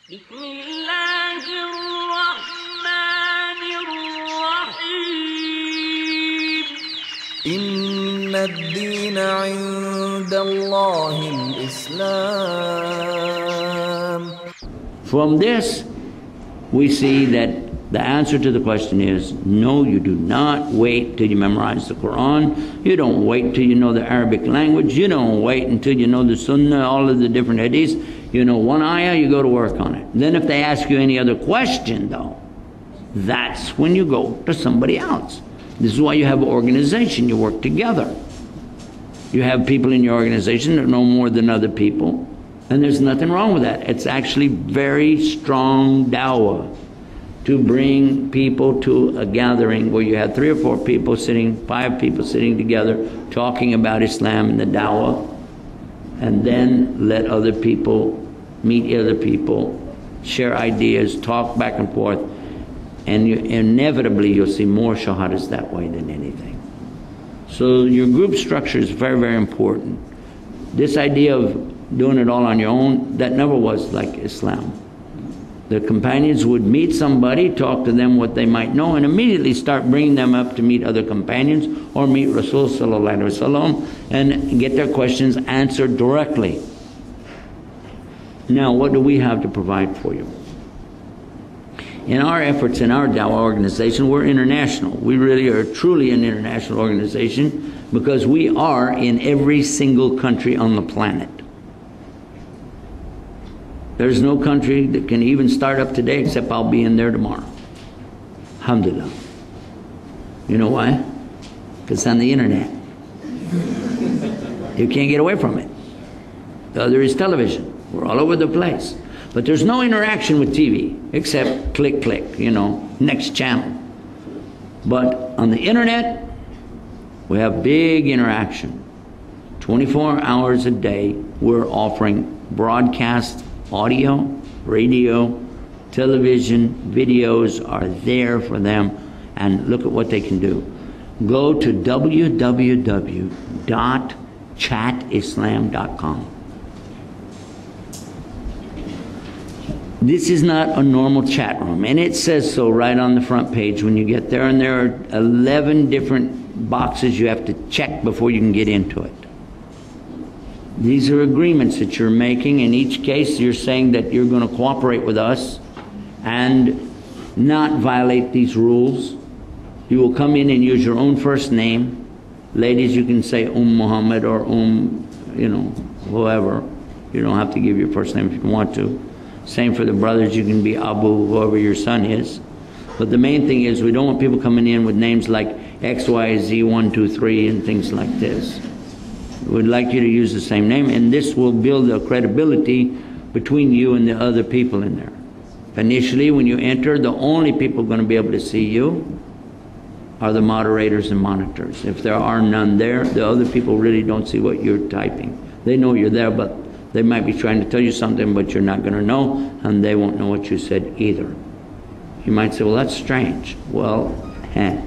بسم الله الرحمن الرحيم إن الدين عند الله الإسلام. From this, we see that the answer to the question is, no, you do not wait till you memorize the Quran. You don't wait till you know the Arabic language. You don't wait until you know the Sunnah, all of the different hadiths. You know one ayah, you go to work on it. Then if they ask you any other question, though, that's when you go to somebody else. This is why you have an organization. You work together. You have people in your organization that know more than other people. And there's nothing wrong with that. It's actually very strong dawah to bring people to a gathering where you have 3 or 4 people sitting, 5 people sitting together, talking about Islam and the dawah, and then let other people meet other people, share ideas, talk back and forth, and inevitably you'll see more shahadas that way than anything. So your group structure is very, very important. This idea of doing it all on your own, that never was like Islam. The companions would meet somebody, talk to them what they might know, and immediately start bringing them up to meet other companions or meet Rasul sallallahu alaihi wasallam and get their questions answered directly. Now, what do we have to provide for you? In our efforts in our Dawah organization, we're international. We really are truly an international organization because we are in every single country on the planet. There's no country that can even start up today except I'll be in there tomorrow. Alhamdulillah. You know why? Because it's on the internet. You can't get away from it. The other is television. We're all over the place. But there's no interaction with TV except click, click, you know, next channel. But on the internet, we have big interaction. 24 hours a day, we're offering broadcast audio, radio, television, videos are there for them, and look at what they can do. Go to www.chatislam.com. This is not a normal chat room, and it says so right on the front page when you get there, and there are 11 different boxes you have to check before you can get into it. These are agreements that you're making. In each case, you're saying that you're going to cooperate with us and not violate these rules. You will come in and use your own first name. Ladies, you can say Muhammad or you know, whoever. You don't have to give your first name if you want to. Same for the brothers, you can be Abu, whoever your son is. But the main thing is we don't want people coming in with names like XYZ 1 2 3 and things like this. We'd like you to use the same name, and this will build a credibility between you and the other people in there. Initially, when you enter, the only people going to be able to see you are the moderators and monitors. If there are none there, the other people really don't see what you're typing. They know you're there, but they might be trying to tell you something, but you're not going to know, and they won't know what you said either. You might say, well, that's strange. Well, it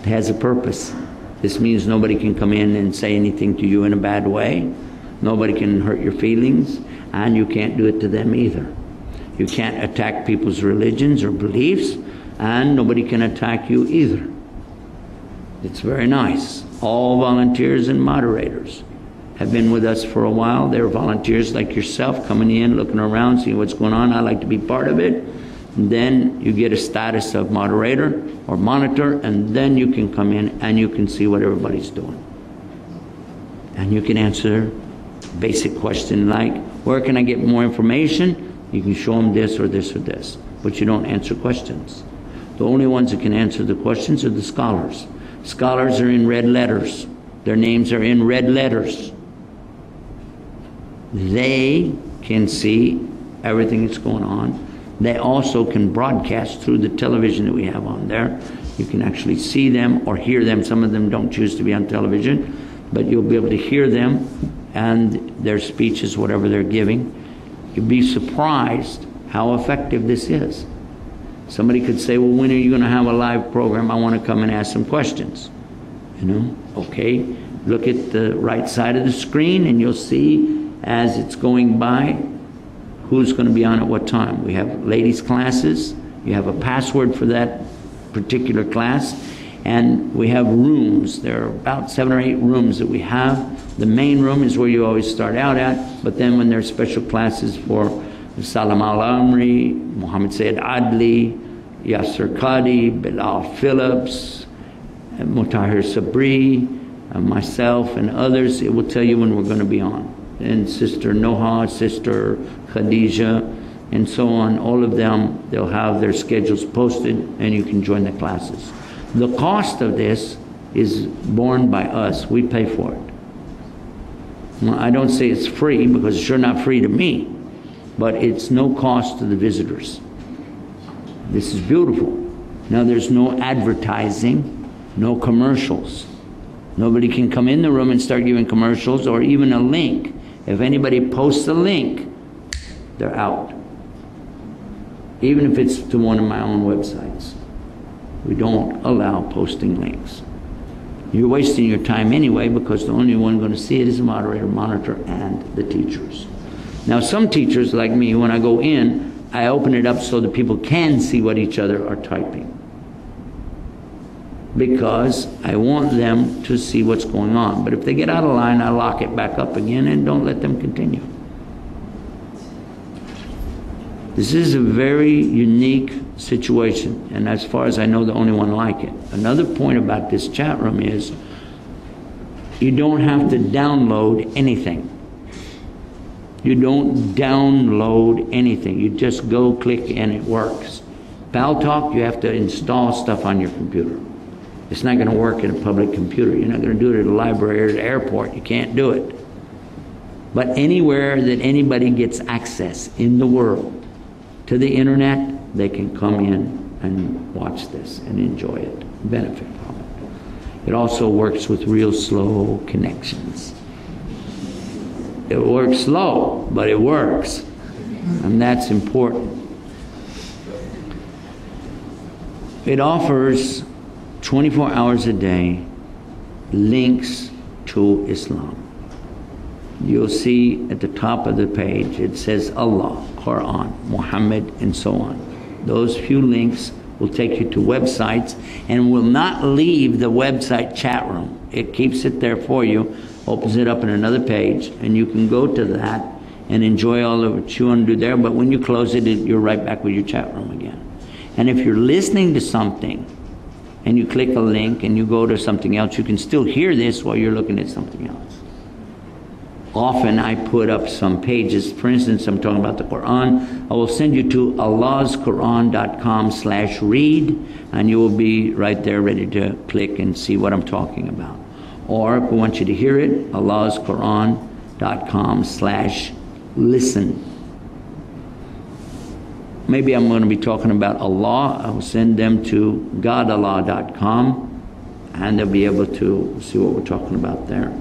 has a purpose. This means nobody can come in and say anything to you in a bad way. Nobody can hurt your feelings, and you can't do it to them either. You can't attack people's religions or beliefs, and nobody can attack you either. It's very nice. All volunteers and moderators have been with us for a while. They're volunteers like yourself, coming in, looking around, seeing what's going on. I like to be part of it. And then you get a status of moderator or monitor, and then you can come in and you can see what everybody's doing. And you can answer basic question like, where can I get more information? You can show them this or this or this, but you don't answer questions. The only ones that can answer the questions are the scholars. Scholars are in red letters. Their names are in red letters. They can see everything that's going on. They also can broadcast through the television that we have on there. You can actually see them or hear them. Some of them don't choose to be on television, but you'll be able to hear them and their speeches, whatever they're giving. You'll be surprised how effective this is. Somebody could say, well, when are you going to have a live program? I want to come and ask some questions. You know, okay, look at the right side of the screen and you'll see as it's going by who's going to be on at what time. We have ladies' classes. You have a password for that particular class. And we have rooms. There are about 7 or 8 rooms that we have. The main room is where you always start out at, but then when there's special classes for Salam Al-Amri, Muhammad Sayyid Adli, Yasser Qadi, Bilal Phillips, Mutahir Sabri, myself and others, it will tell you when we're going to be on. And Sister Noha, Sister Khadija, and so on, all of them, they'll have their schedules posted and you can join the classes. The cost of this is borne by us. We pay for it. Well, I don't say it's free because it's sure not free to me, but it's no cost to the visitors. This is beautiful. Now there's no advertising, no commercials. Nobody can come in the room and start giving commercials or even a link. If anybody posts a link, they're out. Even if it's to one of my own websites. We don't allow posting links. You're wasting your time anyway because the only one going to see it is the moderator, monitor, and the teachers. Now some teachers like me, when I go in, I open it up so that people can see what each other are typing. Because I want them to see what's going on. But if they get out of line, I lock it back up again and don't let them continue. This is a very unique situation, and as far as I know, the only one like it. Another point about this chat room is you don't have to download anything. You don't download anything. You just go click and it works. Paltalk, you have to install stuff on your computer. It's not going to work in a public computer. You're not going to do it at a library or at an airport. You can't do it. But anywhere that anybody gets access in the world to the internet, they can come in and watch this and enjoy it, benefit from it. It also works with real slow connections. It works slow, but it works. And that's important. It offers 24 hours a day links to Islam. You'll see at the top of the page, it says Allah, Quran, Muhammad, and so on. Those few links will take you to websites and will not leave the website chat room. It keeps it there for you, opens it up in another page, and you can go to that and enjoy all of what you want to do there, but when you close it, you're right back with your chat room again. And if you're listening to something and you click a link and you go to something else, you can still hear this while you're looking at something else. Often I put up some pages. For instance, I'm talking about the Quran. I will send you to allahsquran.com/read, and you will be right there ready to click and see what I'm talking about. Or if I want you to hear it, allahsquran.com/listen. Maybe I'm going to be talking about Allah. I'll send them to godallah.com, and they'll be able to see what we're talking about there.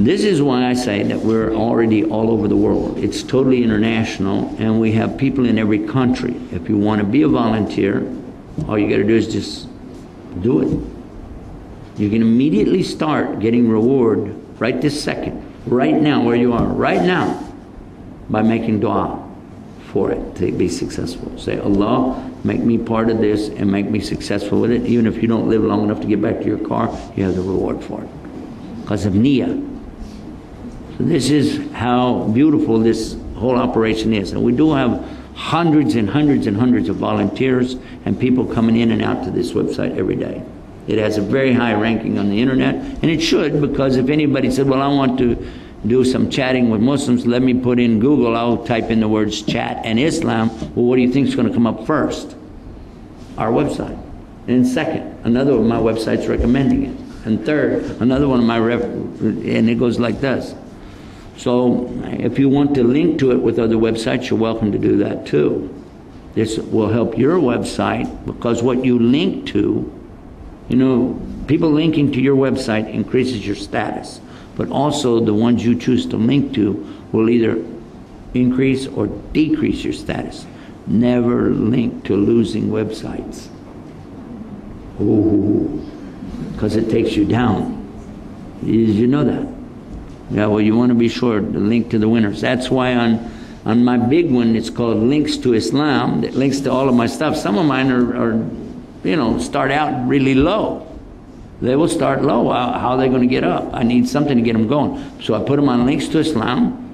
This is why I say that we're already all over the world. It's totally international, and we have people in every country. If you want to be a volunteer, all you got to do is just do it. You can immediately start getting reward right this second, right now where you are, right now, by making dua for it to be successful. Say, Allah, make me part of this and make me successful with it. Even if you don't live long enough to get back to your car, you have the reward for it because of niyyah. This is how beautiful this whole operation is. And we do have hundreds and hundreds and hundreds of volunteers and people coming in and out to this website every day. It has a very high ranking on the internet, and it should, because if anybody said, well, I want to do some chatting with Muslims, let me put in Google, I'll type in the words chat and Islam. Well, what do you think is going to come up first? Our website. And second, another of my websites recommending it. And third, another one of my and it goes like this. So if you want to link to it with other websites, you're welcome to do that too. This will help your website, because what you link to, you know, people linking to your website increases your status, but also the ones you choose to link to will either increase or decrease your status. Never link to losing websites. Ooh, because it takes you down. Did you know that? Yeah, well, you want to be sure to link to the winners. That's why on my big one, it's called Links to Islam. That links to all of my stuff. Some of mine are start out really low. They will start low. How are they going to get up? I need something to get them going. So I put them on Links to Islam.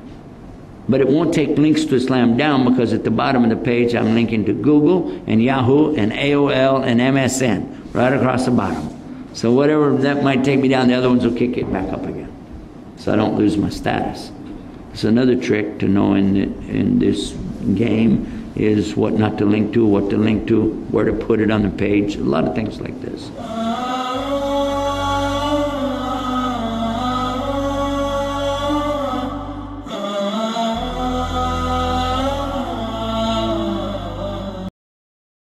But it won't take Links to Islam down, because at the bottom of the page I'm linking to Google and Yahoo and AOL and MSN right across the bottom. So whatever that might take me down, the other ones will kick it back up again, so I don't lose my status. It's another trick to knowing that in this game is what not to link to, what to link to, where to put it on the page, a lot of things like this.